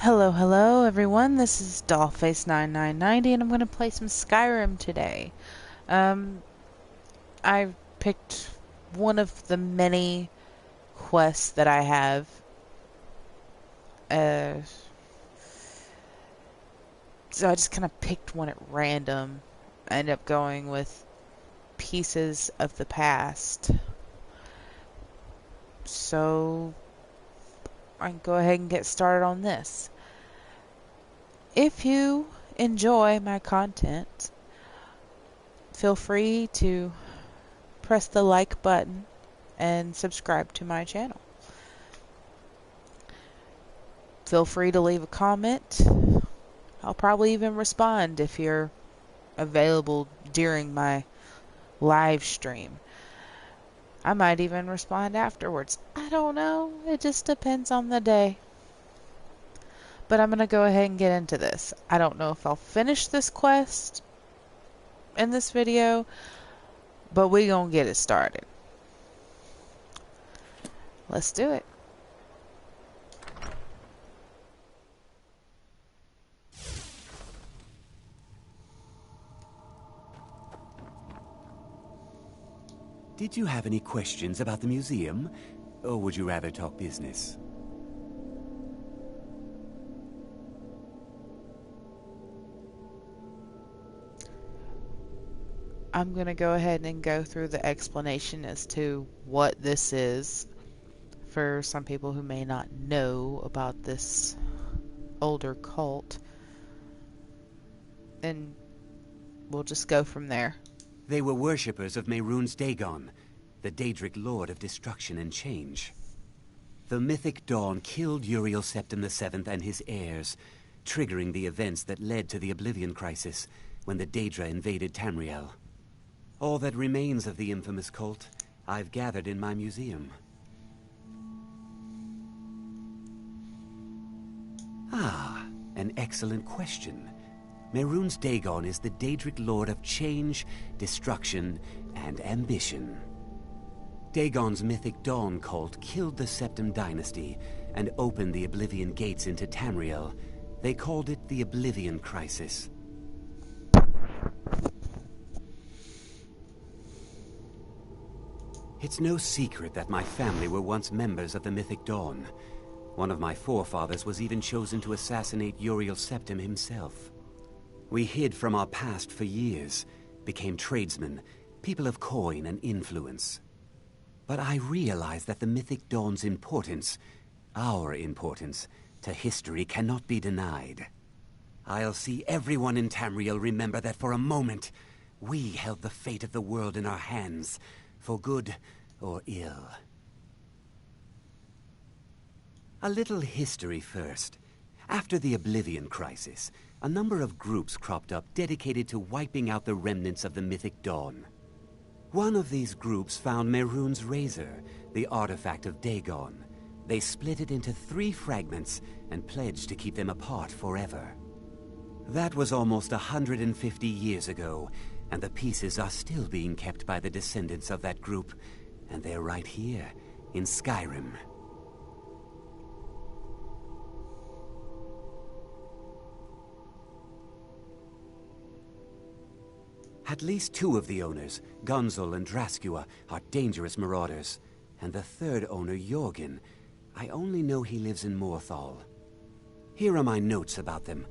Hello everyone, this is DollFace9990 and I'm going to play some Skyrim today. Um, I picked one of the many quests that I have. So I just kind of picked one at random. I ended up going with Pieces of the Past. So I can go ahead and get started on this. If you enjoy my content, feel free to press the like button and subscribe to my channel. Feel free to leave a comment. I'll probably even respond if you're available during my live stream. I might even respond afterwards. I don't know. It just depends on the day. But I'm going to go ahead and get into this. I don't know if I'll finish this quest in this video, but we're going to get it started. Let's do it. Did you have any questions about the museum? Or would you rather talk business? I'm going to go ahead and go through the explanation as to what this is for some people who may not know about this older cult. And we'll just go from there. They were worshippers of Mehrunes Dagon, the Daedric Lord of Destruction and Change. The mythic Dawn killed Uriel Septim VII and his heirs, triggering the events that led to the Oblivion Crisis when the Daedra invaded Tamriel. All that remains of the infamous cult I've gathered in my museum. Ah, an excellent question. Mehrunes Dagon is the Daedric Lord of Change, Destruction, and Ambition. Dagon's mythic Dawn cult killed the Septim dynasty and opened the Oblivion gates into Tamriel. They called it the Oblivion Crisis. It's no secret that my family were once members of the mythic Dawn. One of my forefathers was even chosen to assassinate Uriel Septim himself. We hid from our past for years, became tradesmen, people of coin and influence. But I realized that the mythic Dawn's importance, our importance, to history cannot be denied. I'll see everyone in Tamriel remember that for a moment, we held the fate of the world in our hands, for good or ill. A little history first. After the Oblivion Crisis, a number of groups cropped up dedicated to wiping out the remnants of the mythic Dawn. One of these groups found Mehrunes' razor, the artifact of Dagon. They split it into 3 fragments and pledged to keep them apart forever. That was almost 150 years ago, and the pieces are still being kept by the descendants of that group, and they're right here, in Skyrim. At least 2 of the owners, Gunzel and Draskua, are dangerous marauders. And the 3rd owner, Jorgen, I only know he lives in Morthal. Here are my notes about them.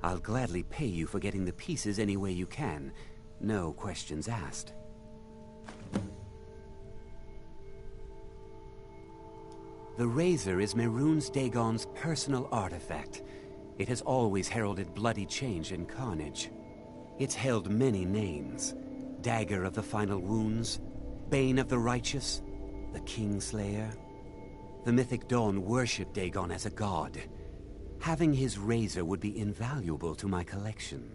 I'll gladly pay you for getting the pieces any way you can. No questions asked. The razor is Mehrunes Dagon's personal artifact. It has always heralded bloody change and carnage. It's held many names. Dagger of the Final Wounds, Bane of the Righteous, the Kingslayer. The mythic Dawn worshipped Dagon as a god. Having his razor would be invaluable to my collection.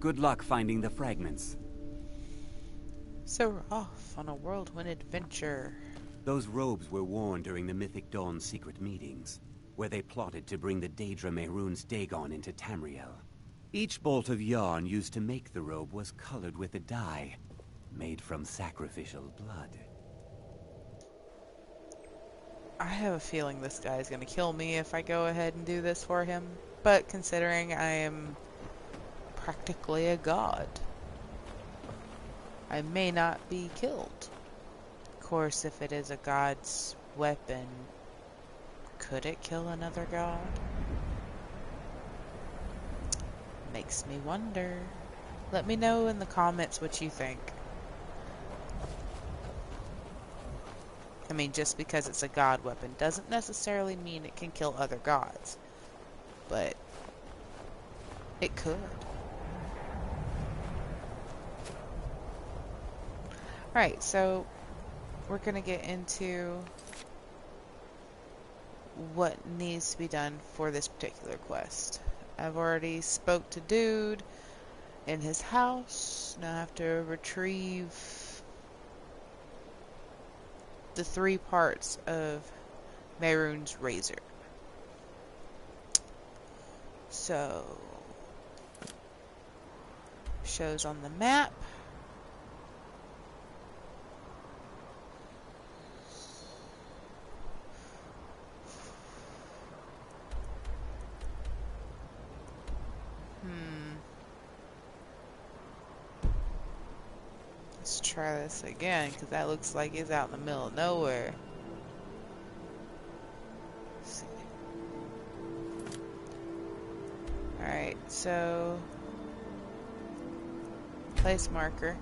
Good luck finding the fragments. So we're off on a whirlwind adventure. Those robes were worn during the mythic Dawn's secret meetings, where they plotted to bring the Daedra Mehrunes Dagon into Tamriel. Each bolt of yarn used to make the robe was colored with a dye, made from sacrificial blood. I have a feeling this guy is going to kill me if I go ahead and do this for him. But considering I am practically a god, I may not be killed. Of course, if it is a god's weapon, could it kill another god? Makes me wonder. Let me know in the comments what you think. I mean, just because it's a god weapon doesn't necessarily mean it can kill other gods. But it could. Alright, so we're going to get into what needs to be done for this particular quest. I've already spoke to Dude in his house. Now I have to retrieve the 3 parts of Mehrunes' razor. So, shows on the map. Let's try this again, because that looks like it's out in the middle of nowhere. Let's see. Alright, so place marker.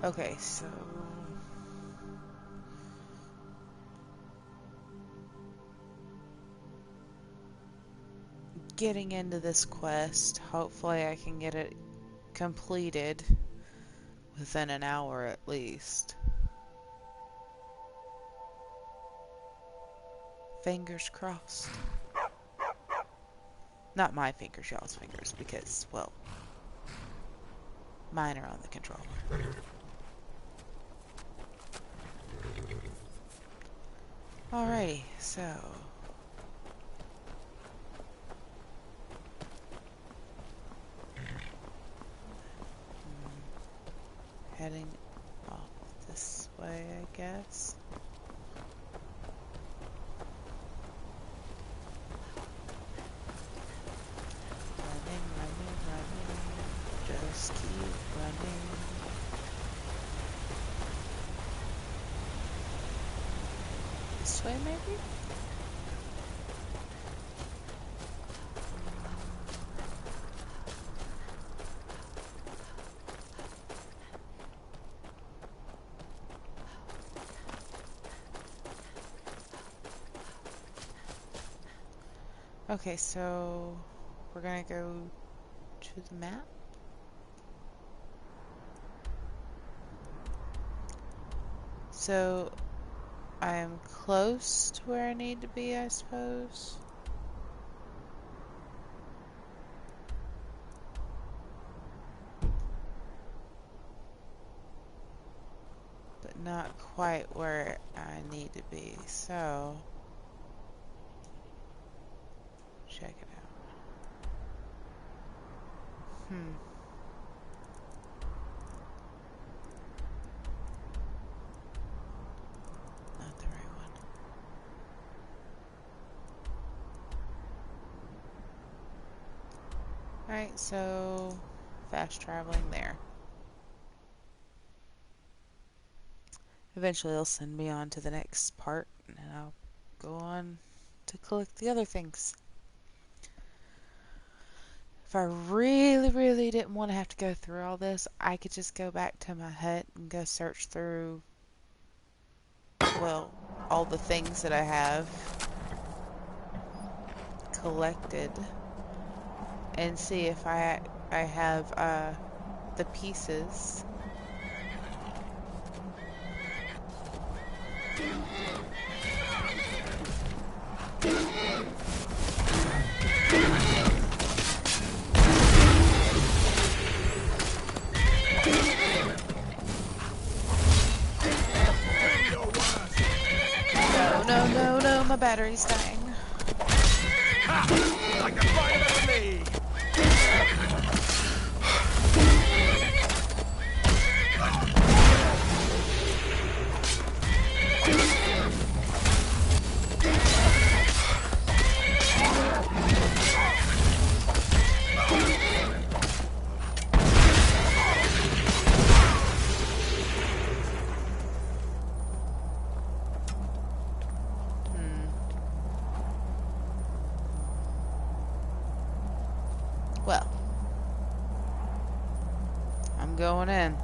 Okay, so getting into this quest, hopefully I can get it completed within an hour at least. Fingers crossed. Not my fingers, y'all's fingers, because, well, mine are on the controller. Alrighty, so heading off this way, I guess. Running, just keep running. This way, maybe? Okay, so we're gonna go to the map. So I am close to where I need to be, I suppose. But not quite where I need to be, so check it out. Not the right one. Alright, so fast traveling there. Eventually it'll send me on to the next part, and I'll go on to collect the other things. If I really, really didn't want to have to go through all this, I could just go back to my hut and go search through, well, all the things that I have collected and see if I have the pieces. No, my battery's dying. Like the fight of me. I'm going in.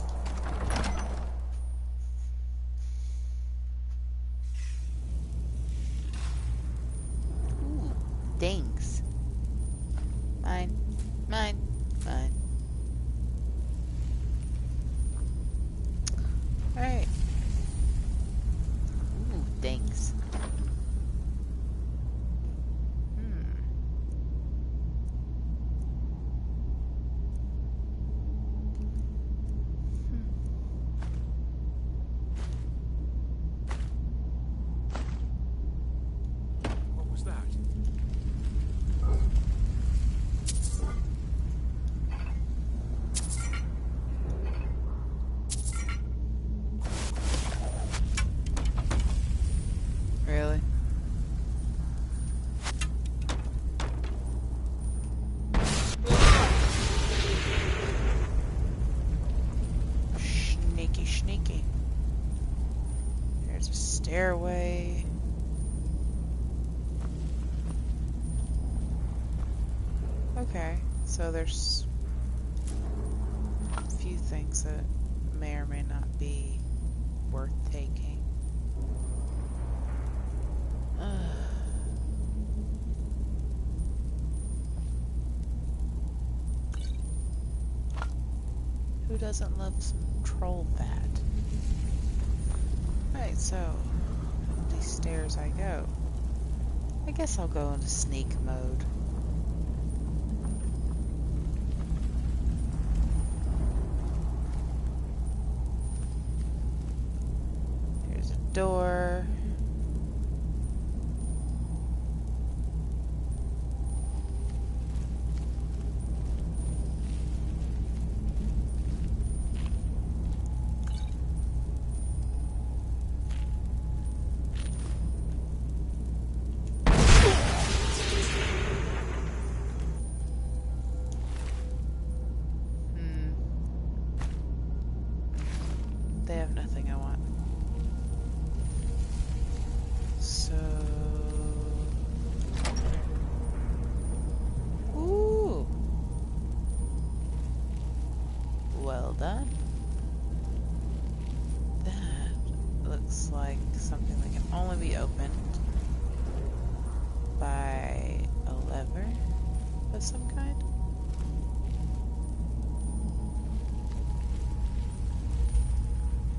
Ooh, dings. Mine, mine, mine. Alright. Ooh, dings. What was that? Really? Sneaky, sneaky. There's a stairway. Okay, so there's a few things that may or may not be worth taking. Who doesn't love some troll fat? Right, so up these stairs I go. I guess I'll go into sneak mode. Here's a door. They have nothing I want. So... Ooh! Well done. That looks like something that can only be opened by a lever of some kind.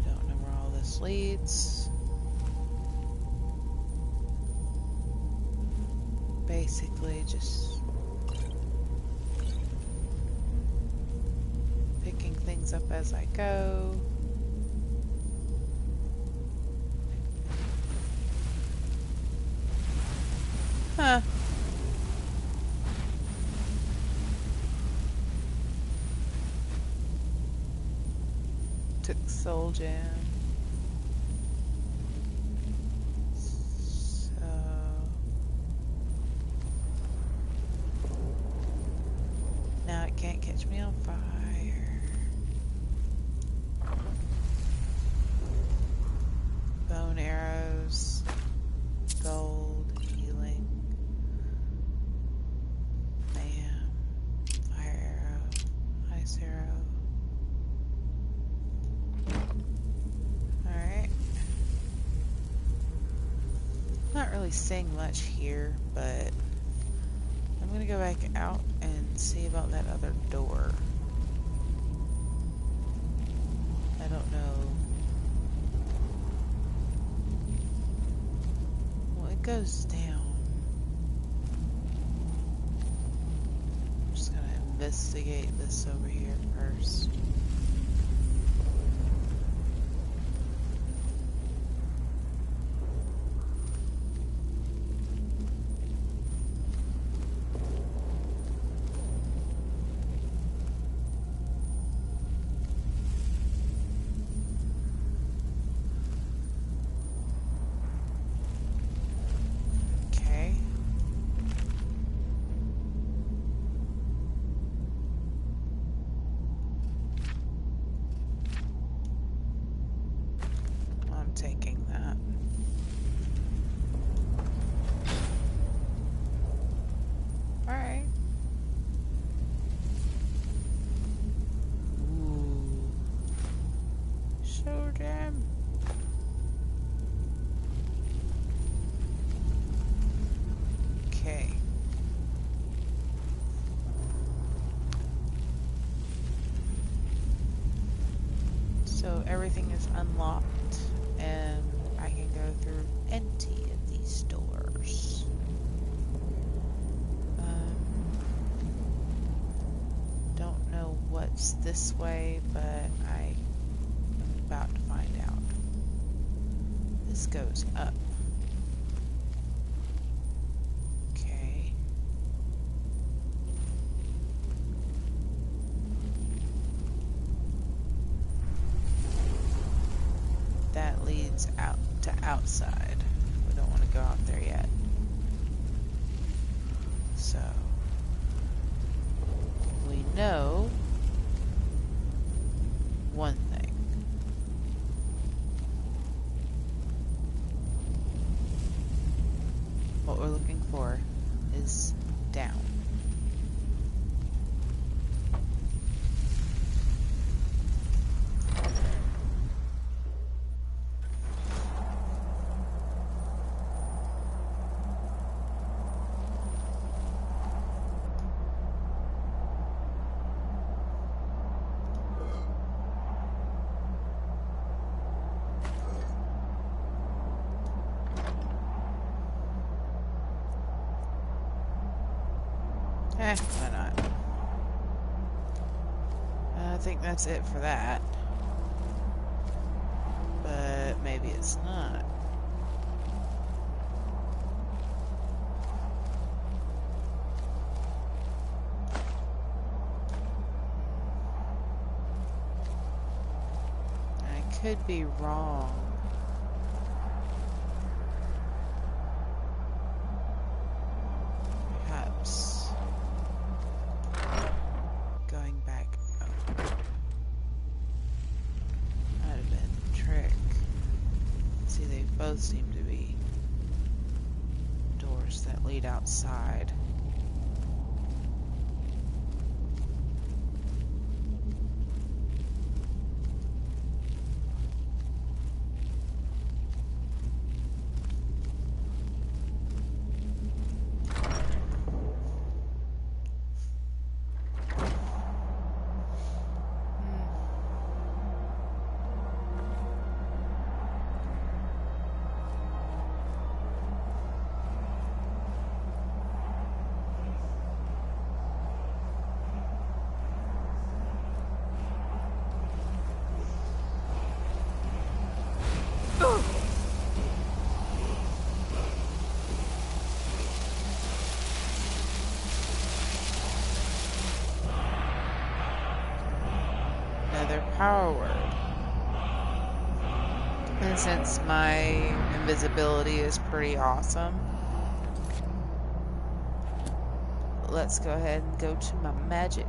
Don't know where all this leads. Basically just picking things up as I go. Huh. Took Soul Gem. So... now it can't catch me on fire. Bone arrows. Gold. Healing. Mayhem. Fire arrow. Ice arrow. Alright. Not really seeing much here, but I'm gonna go back out and see about that other door. I don't know. Well, it goes down. I'm just gonna investigate this over here first. Okay. So damn. Okay. So everything is unlocked, and I can go through any of these doors. Don't know what's this way, but I am about to find out. This goes up. Okay. That leads out to outside. We don't want to go out there yet. So we know one thing. What we're looking for is down. Why not? I think that's it for that. But maybe it's not. I could be wrong. Perhaps going back up might have been the trick. See, they both seem to be doors that lead outside. Another power word. And since my invisibility is pretty awesome, let's go ahead and go to my magic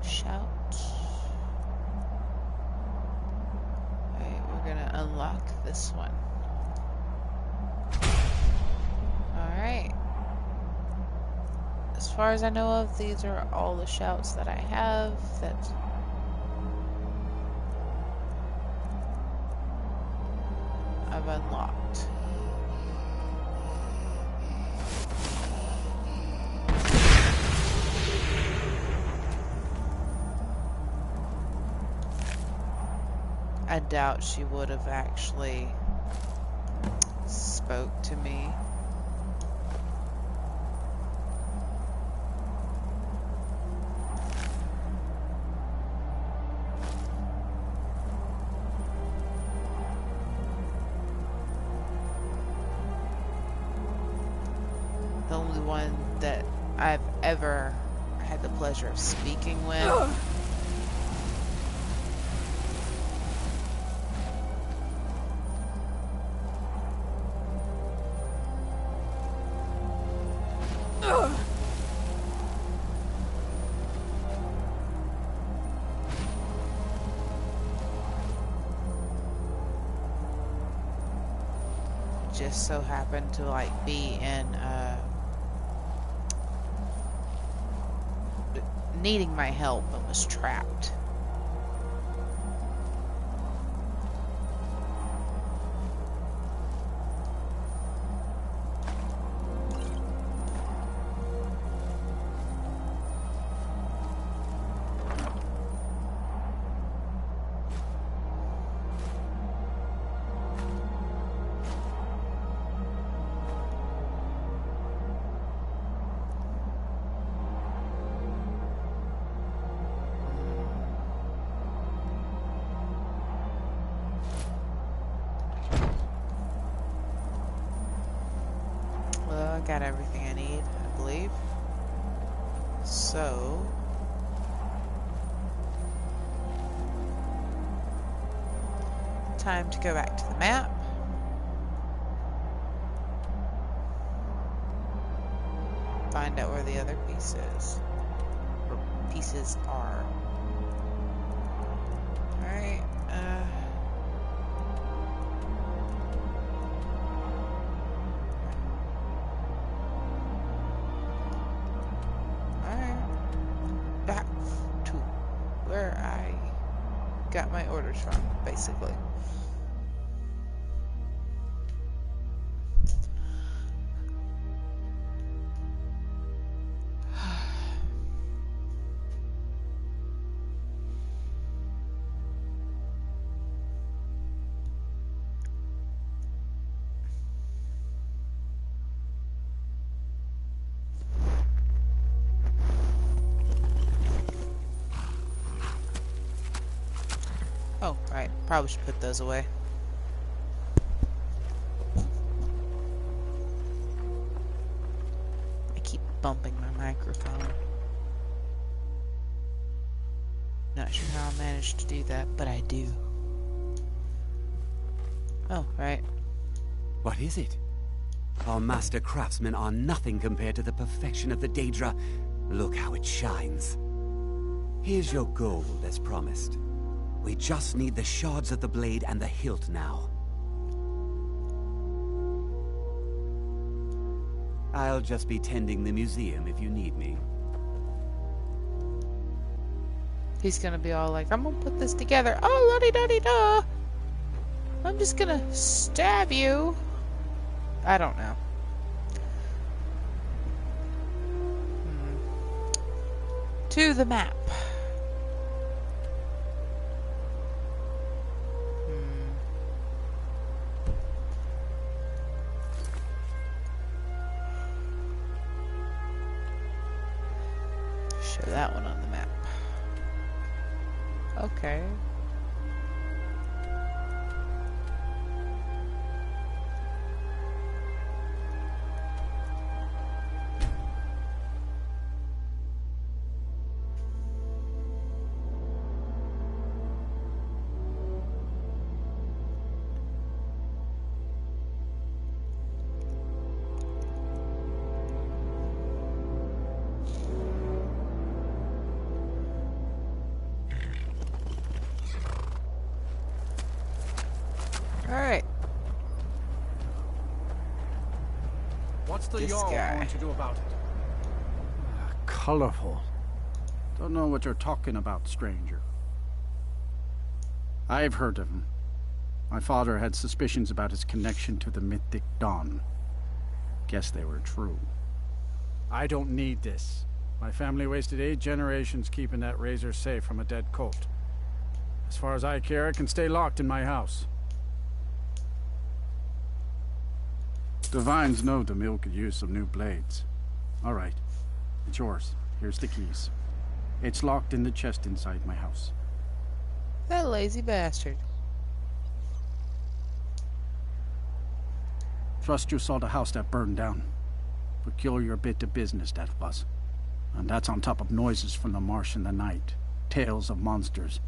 shout. Alright, we're gonna unlock this one. Alright. As far as I know of, these are all the shouts that I have that I've unlocked. I doubt she would have actually spoke to me. The only one that I've ever had the pleasure of speaking with just so happened to like be in needing my help and was trapped. got everything I need, I believe. So... time to go back to the map. Find out where the other piece is. Or pieces are. Alright, alright. Back to where I got my orders from, basically. Oh, right. Probably should put those away. I keep bumping my microphone. Not sure how I managed to do that, but I do. Oh, right. What is it? Our master craftsmen are nothing compared to the perfection of the Daedra. Look how it shines. Here's your gold as promised. We just need the shards of the blade and the hilt now. I'll just be tending the museum if you need me. He's gonna be all like, I'm gonna put this together. Oh, la-di-da-di-da! I'm just gonna stab you. I don't know. To the map. Show that one on the map. Okay. Alright. What's the This Jarl guy. going to do about it? Colorful. Don't know what you're talking about, stranger. I've heard of him. My father had suspicions about his connection to the mythic Dawn. Guess they were true. I don't need this. My family wasted 8 generations keeping that razor safe from a dead cult. As far as I care, it can stay locked in my house. The Vines know the mill could use some new blades. All right. It's yours. Here's the keys. It's locked in the chest inside my house. That lazy bastard. Trust you saw the house that burned down. Peculiar bit of business that was. And that's on top of noises from the marsh in the night. Tales of monsters.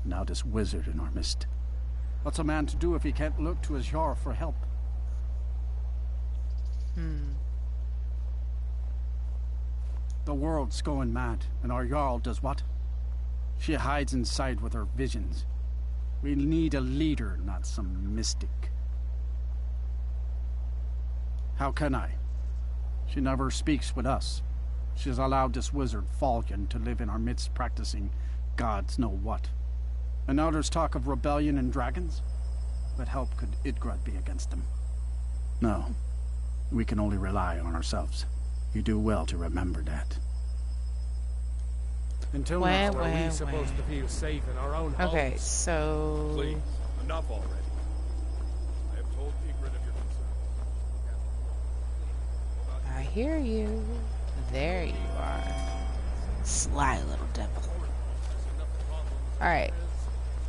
Now this wizard in our midst. What's a man to do if he can't look to his Jarl for help? The world's going mad, and our Jarl does what? She hides inside with her visions. We need a leader, not some mystic. How can I? She never speaks with us. She's allowed this wizard, Falcon, to live in our midst practicing gods know what. And now there's talk of rebellion and dragons? What help could Idgrad be against them? No. We can only rely on ourselves. You do well to remember that. Until now, are we supposed to feel safe in our own homes? Okay, so... Please, enough already. I have told Ygritte of your concern. I hear you. There you are. Sly little devil. Alright.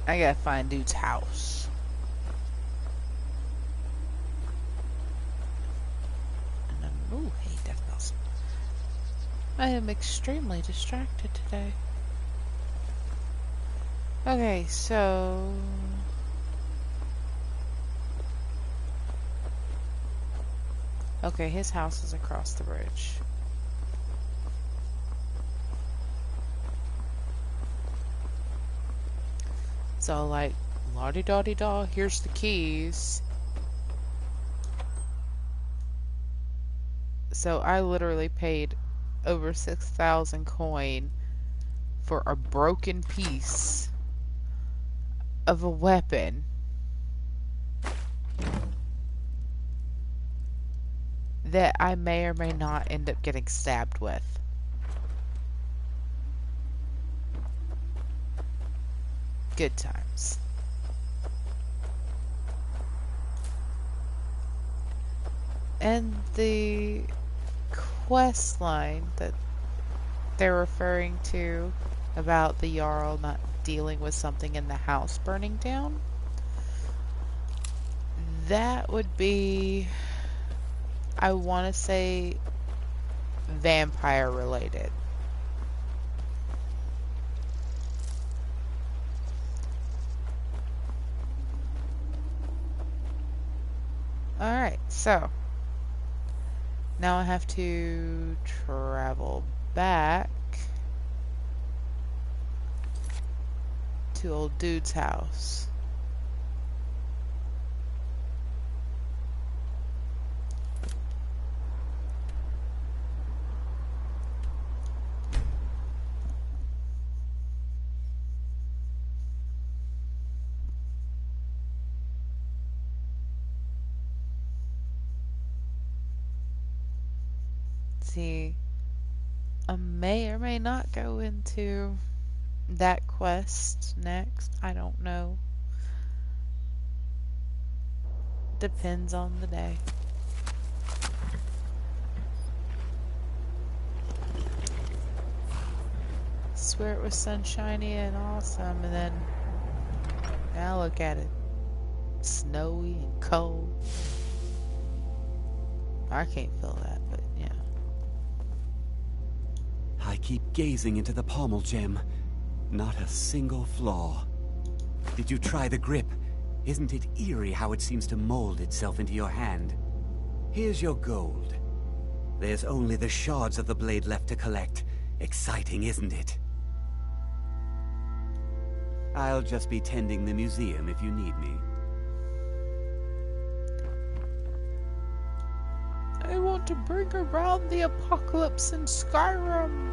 I gotta find dude's house. Ooh, hey, death bells. I am extremely distracted today. Okay, so... Okay, his house is across the bridge. So, like, la-di-da-di-da, here's the keys. So, I literally paid over 6,000 coin for a broken piece of a weapon that I may or may not end up getting stabbed with. Good times. And the quest line that they're referring to about the Jarl not dealing with something in the house burning down, that would be, I want to say, vampire related. Alright, so now I have to travel back to old dude's house. See, I may or may not go into that quest next. I don't know. Depends on the day. Swear it was sunshiny and awesome, and then now look at it. Snowy and cold. I can't feel that, but yeah. I keep gazing into the pommel gem. Not a single flaw. Did you try the grip? Isn't it eerie how it seems to mold itself into your hand? Here's your gold. There's only the shards of the blade left to collect. Exciting, isn't it? I'll just be tending the museum if you need me. I want to bring around the apocalypse in Skyrim.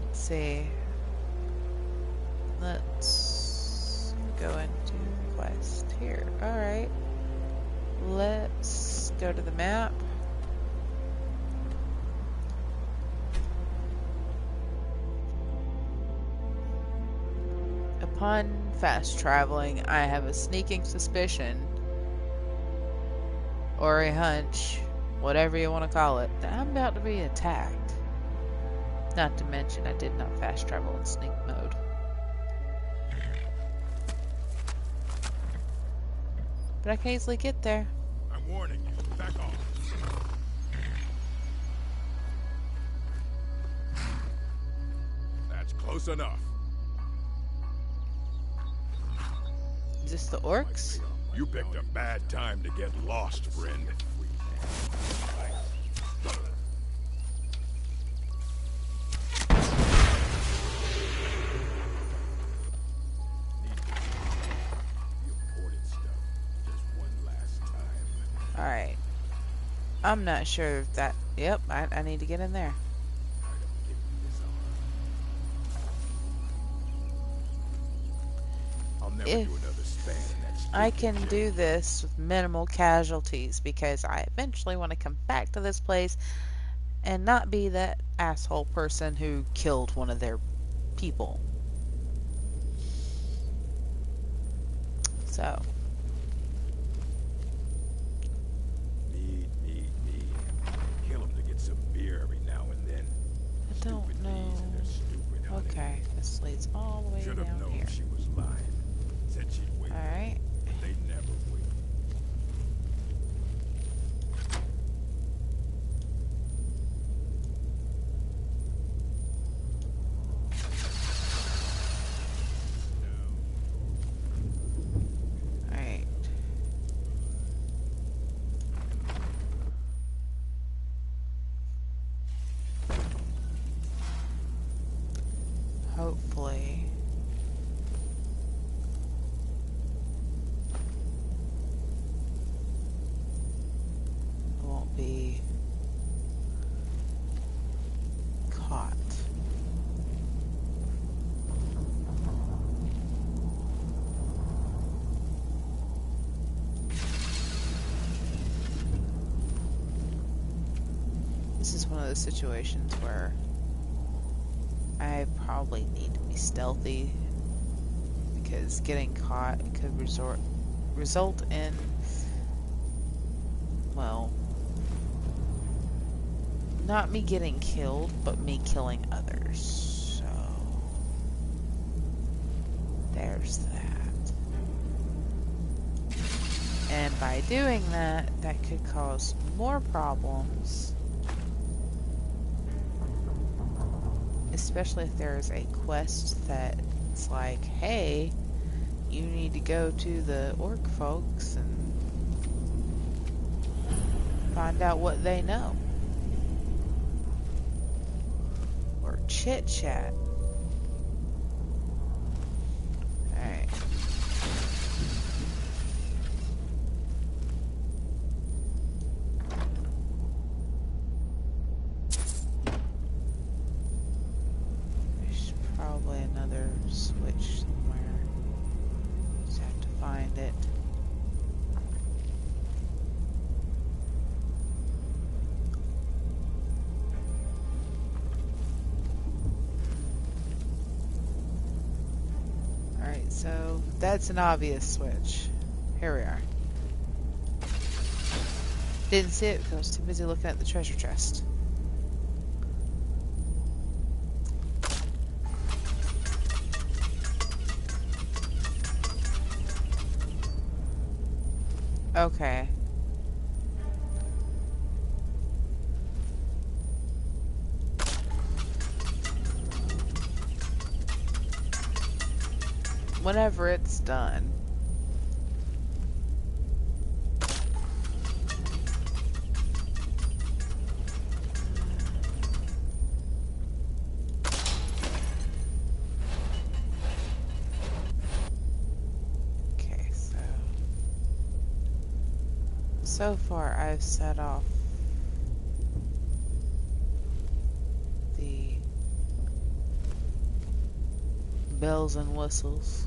Let's see. Let's go into the quest here. Alright. Let's go to the map. Upon fast traveling, I have a sneaking suspicion, or a hunch, whatever you want to call it, that I'm about to be attacked. Not to mention, I did not fast travel in sneak mode. But I can easily get there. I'm warning you. Back off. That's close enough. Is this the orcs? You picked a bad time to get lost, friend. Alright. I'm not sure if that... Yep, I need to get in there. If I can do this with minimal casualties, because I eventually want to come back to this place and not be that asshole person who killed one of their people. So. Need. Kill him to get some beer every now and then. I don't know. Okay, this leads all the way Should have down known here. she was lying. Said she'd wait. Alright. But they never wait. Alright. Hopefully. I won't be caught. This is one of those situations where I probably need to be stealthy because getting caught could result in, well, not me getting killed, but me killing others. So there's that. And by doing that, that could cause more problems. Especially if there's a quest that's like, hey, you need to go to the orc folks and find out what they know. Or chit chat. Alright. There's probably another switch somewhere. Just have to find it. Alright, so that's an obvious switch. Here we are. Didn't see it because I was too busy looking at the treasure chest. Okay. Whenever it's done. Okay, so far I've set off the bells and whistles.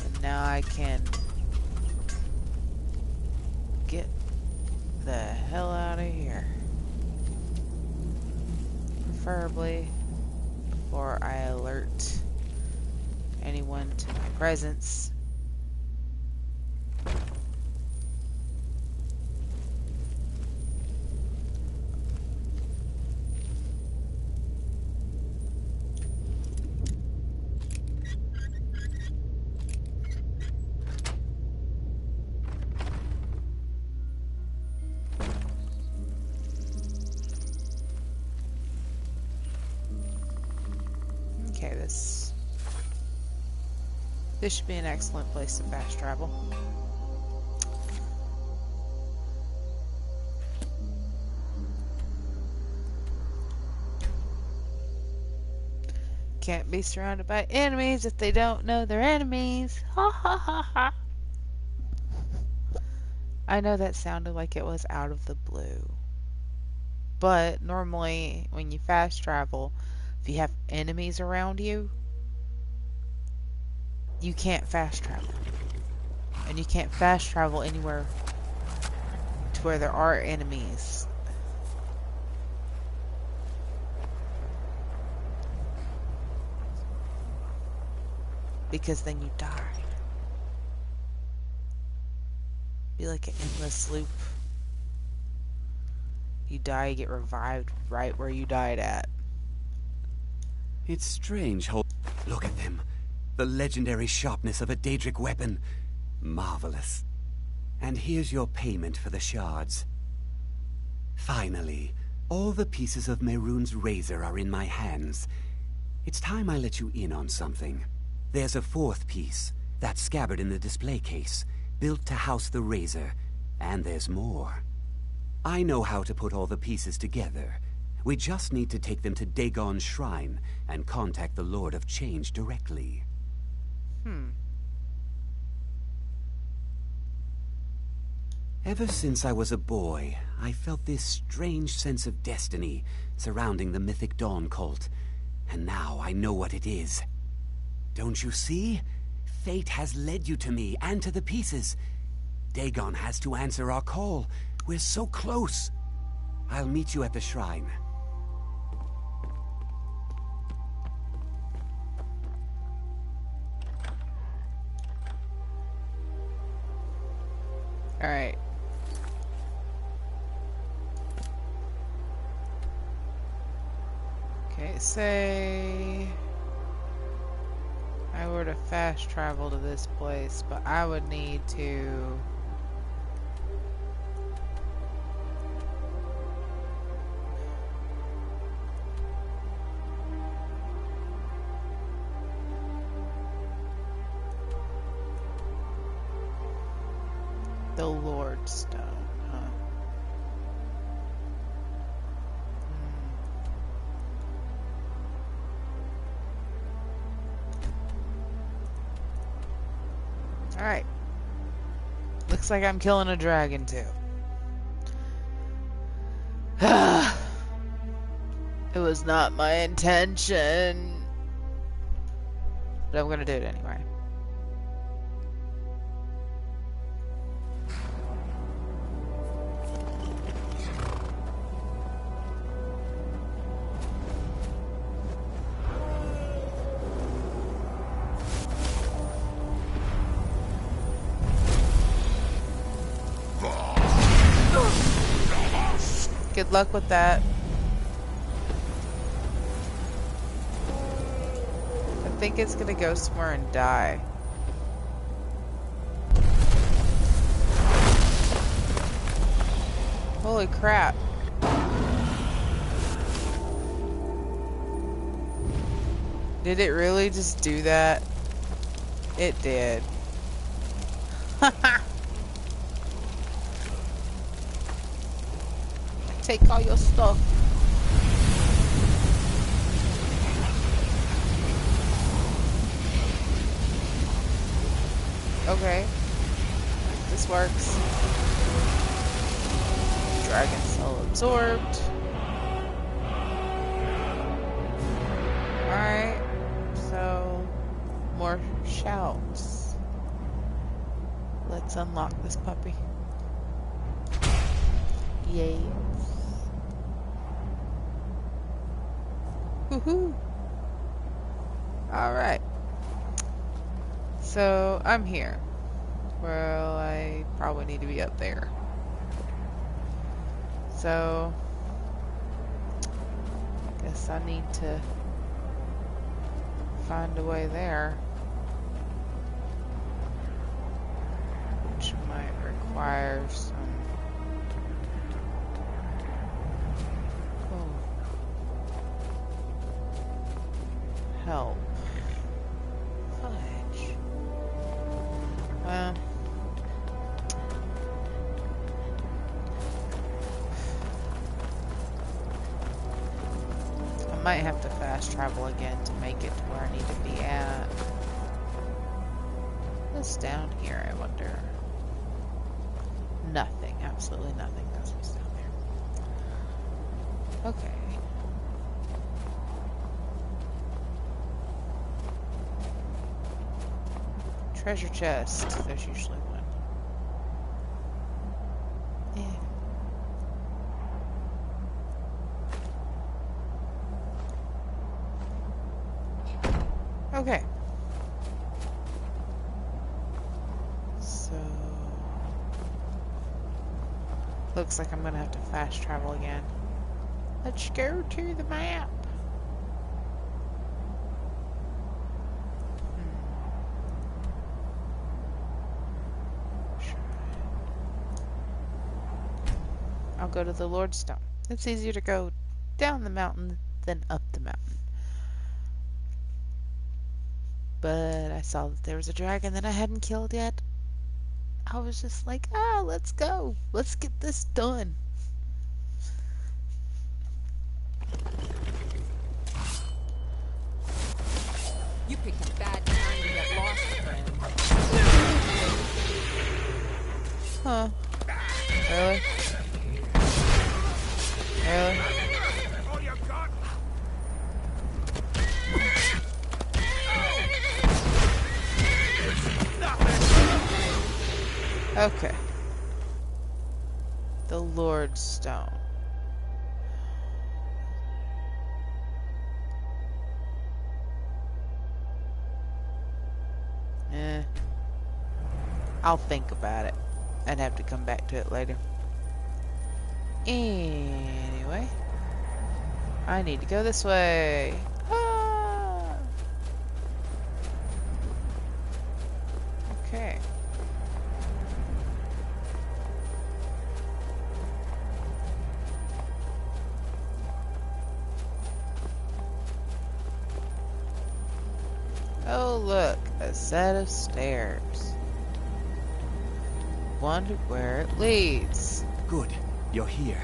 And now I can get the hell out of here. Preferably before I alert anyone to my presence. Okay, this should be an excellent place to fast travel. Can't be surrounded by enemies if they don't know they're enemies. Ha ha ha ha. I know that sounded like it was out of the blue. But normally when you fast travel, if you have enemies around you, you can't fast travel. And you can't fast travel anywhere to where there are enemies. Because then you die. Be like an endless loop. You die, you get revived right where you died at. It's strange. Look at them. The legendary sharpness of a Daedric weapon. Marvelous. And here's your payment for the shards. Finally, all the pieces of Mehrunes' razor are in my hands. It's time I let you in on something. There's a fourth piece, that scabbard in the display case, built to house the razor. And there's more. I know how to put all the pieces together. We just need to take them to Dagon's shrine and contact the Lord of Change directly. Ever since I was a boy, I felt this strange sense of destiny surrounding the Mythic Dawn cult. And now I know what it is. Don't you see? Fate has led you to me and to the pieces. Dagon has to answer our call. We're so close. I'll meet you at the shrine. Alright. Okay, say I were to fast travel to this place, but I would need to the Lord's Stone, huh? Alright. Looks like I'm killing a dragon too. It was not my intention. But I'm gonna do it anyway. Good luck with that. I think it's gonna go somewhere and die. Holy crap. Did it really just do that? It did. Take all your stuff. Okay. This works. Dragon cell absorbed. Alright. So, more shouts. Let's unlock this puppy. Yay. Woohoo! Alright. So, I'm here. Well, I probably need to be up there. So, guess I need to find a way there. Which might require some... help. Fudge. Well. I might have to fast travel again to make it to where I need to be at. What's down here, I wonder? Nothing. Absolutely nothing. That's what's down there. Okay. Treasure chest. There's usually one. Yeah. Okay. So Looks like I'm gonna have to fast travel again. Let's go to the map. I'll go to the Lord's Stone. It's easier to go down the mountain than up the mountain. But I saw that there was a dragon that I hadn't killed yet. I was just like, let's go. Let's get this done. You picked a bad time to get lost, friend. Huh. Really? Really? All you got? Okay. The Lord's Stone. I'll think about it. I'd have to come back to it later. Anyway. I need to go this way. Ah! Okay. Oh look, a set of stairs. Wonder where it leads. Good. You're here.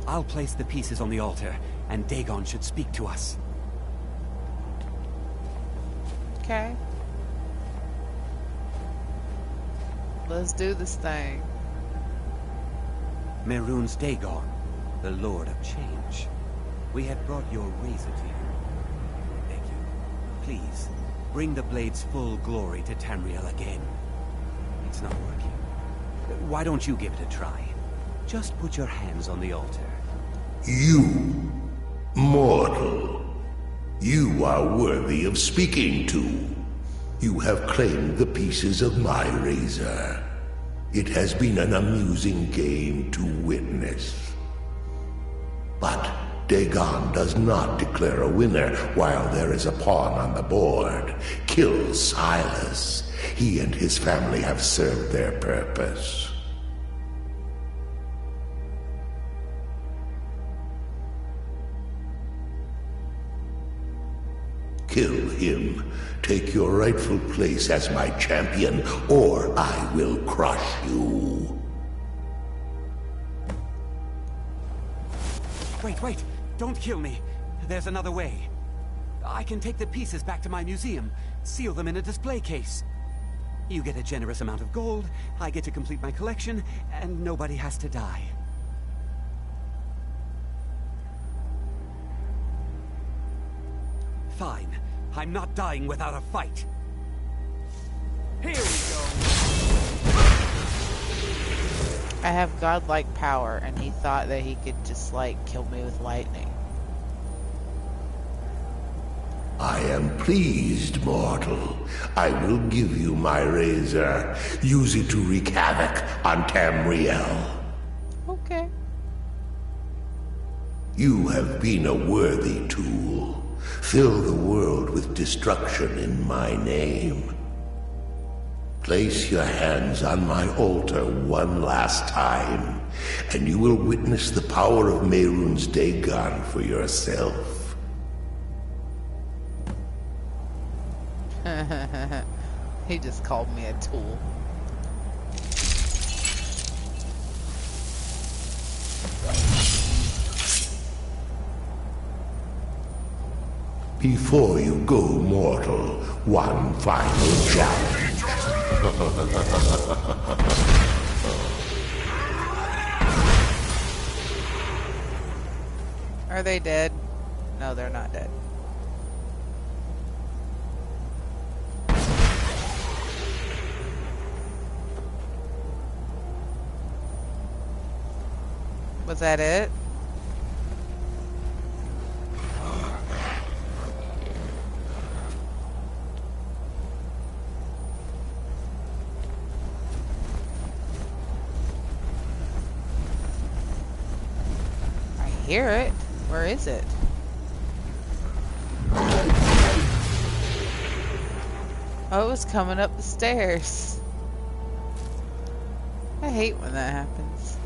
I'll place the pieces on the altar, and Dagon should speak to us. Okay. Let's do this thing. Mehrunes Dagon, the Lord of Change. We had brought your razor to you. Thank you. Please, bring the blade's full glory to Tamriel again. It's not working. Why don't you give it a try? Just put your hands on the altar. You, mortal, you are worthy of speaking to. You have claimed the pieces of my razor. It has been an amusing game to witness. But Dagon does not declare a winner while there is a pawn on the board. Kill Silas. He and his family have served their purpose. Kill him. Take your rightful place as my champion, or I will crush you. Wait! Don't kill me. There's another way. I can take the pieces back to my museum, seal them in a display case. You get a generous amount of gold, I get to complete my collection, and nobody has to die. Fine. I'm not dying without a fight. Here we go. I have godlike power, and he thought that he could just, like, kill me with lightning. I am pleased, mortal. I will give you my razor. Use it to wreak havoc on Tamriel. Okay. You have been a worthy tool. Fill the world with destruction in my name. Place your hands on my altar one last time, and you will witness the power of Mehrunes Dagon for yourself. He just called me a tool. Before you go, mortal, one final challenge. Are they dead? No, they're not dead. Was that it? hear it. Where is it? Oh, it was coming up the stairs. I hate when that happens.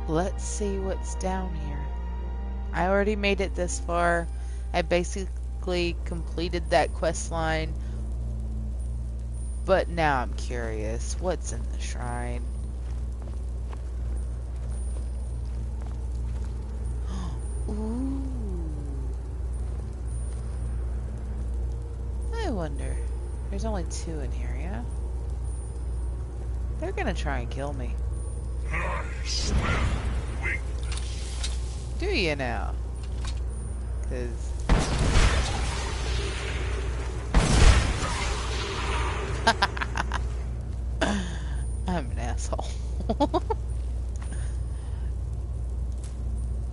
Let's see what's down here. I already made it this far. I basically completed that quest line. But now I'm curious. What's in the shrine? Ooh. I wonder. There's only 2 in here, yeah? They're gonna try and kill me. I smell weakness. Do you now? 'Cause I'm an asshole.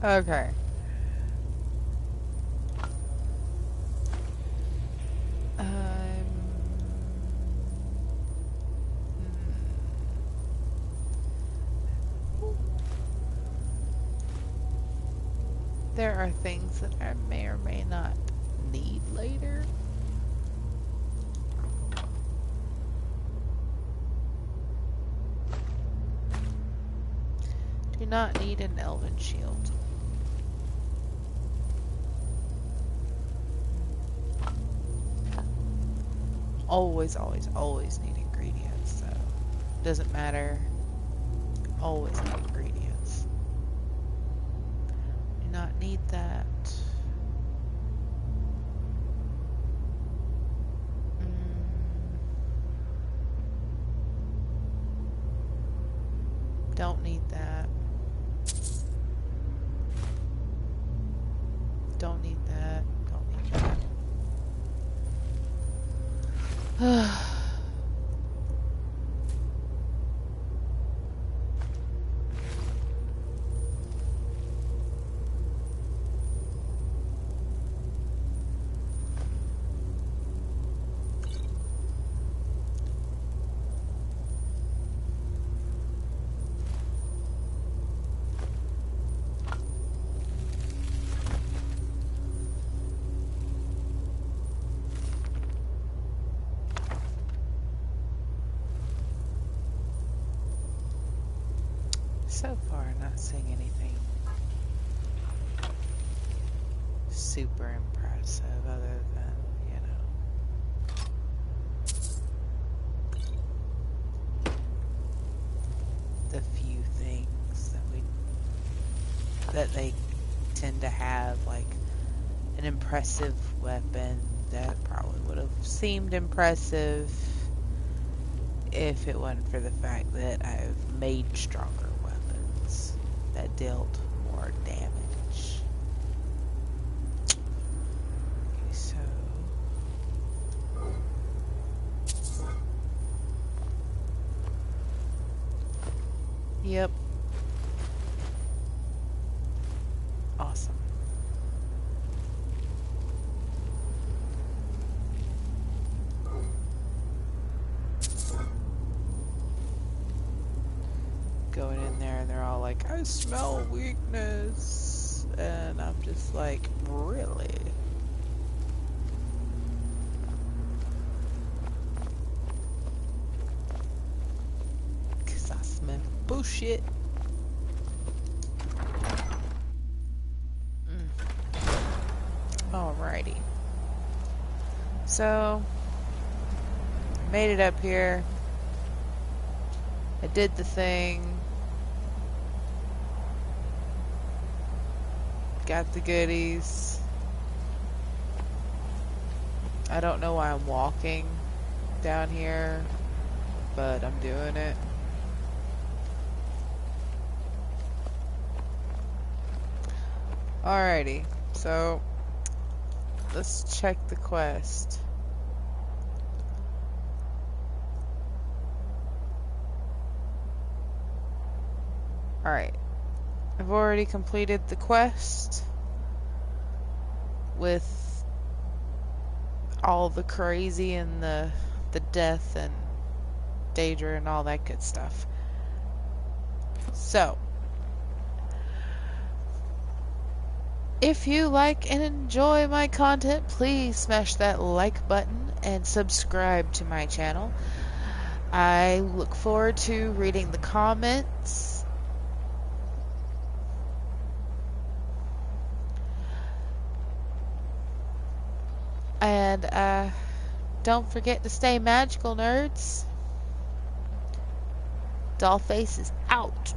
Okay. There are things that I may or may not need later. Do not need an elven shield. Always, always, always need ingredients, so doesn't matter. Always need ingredients. Do not need that. Don't need that. Don't need that. Don't need that. So far, not seeing anything super impressive other than, the few things that they tend to have, like an impressive weapon that probably would have seemed impressive if it wasn't for the fact that I've made stronger weapons that dealt more damage. Okay, so yep. Awesome. Going in there and they're all like, I smell weakness. And I'm just like, really? Because I smell bullshit. Alrighty. So, made it up here. I did the thing. Got the goodies. I don't know why I'm walking down here. but I'm doing it. Alrighty, so let's check the quest. Alright, I've already completed the quest with all the crazy and the death and danger and all that good stuff. So, if you like and enjoy my content, please smash that like button and subscribe to my channel. I look forward to reading the comments. And don't forget to stay magical, nerds. DollFace is out.